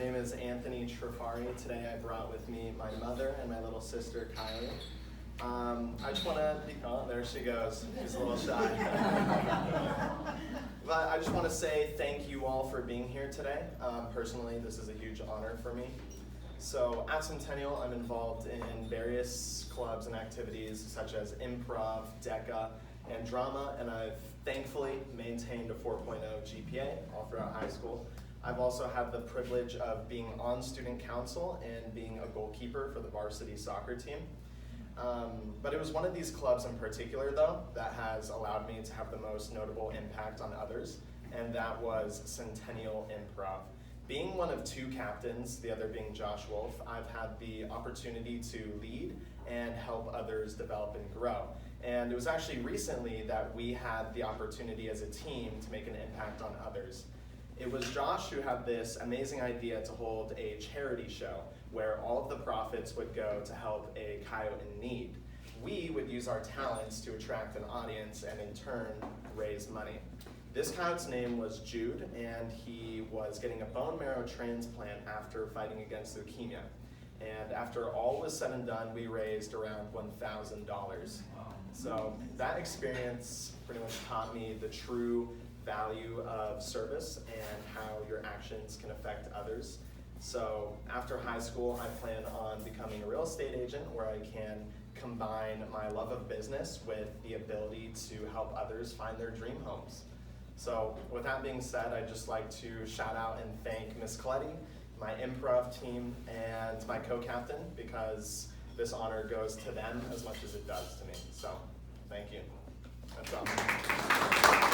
name is Anthonee Trifari. Today I brought with me my mother and my little sister, Coyote. I just want to, oh, there she goes. She's a little shy. But I just want to say thank you all for being here today. Personally, this is a huge honor for me. So at Centennial, I'm involved in various clubs and activities such as improv, DECA, and drama, and I've thankfully maintained a 4.0 GPA all throughout high school. I've also had the privilege of being on student council and being a goalkeeper for the varsity soccer team. But it was one of these clubs in particular, though, that has allowed me to have the most notable impact on others, and that was Centennial Improv. Being one of two captains, the other being Josh Wolf, I've had the opportunity to lead and help others develop and grow. And it was actually recently that we had the opportunity as a team to make an impact on others. It was Josh who had this amazing idea to hold a charity show where all of the profits would go to help a coyote in need. We would use our talents to attract an audience and in turn raise money. This coyote's name was Jude, and he was getting a bone marrow transplant after fighting against leukemia. And after all was said and done, we raised around $1,000. So that experience pretty much taught me the true value of service and how your actions can affect others. So after high school, I plan on becoming a real estate agent where I can combine my love of business with the ability to help others find their dream homes. So with that being said, I'd just like to shout out and thank Miss Colletti, my improv team, and my co-captain, because this honor goes to them as much as it does to me. So thank you. That's all.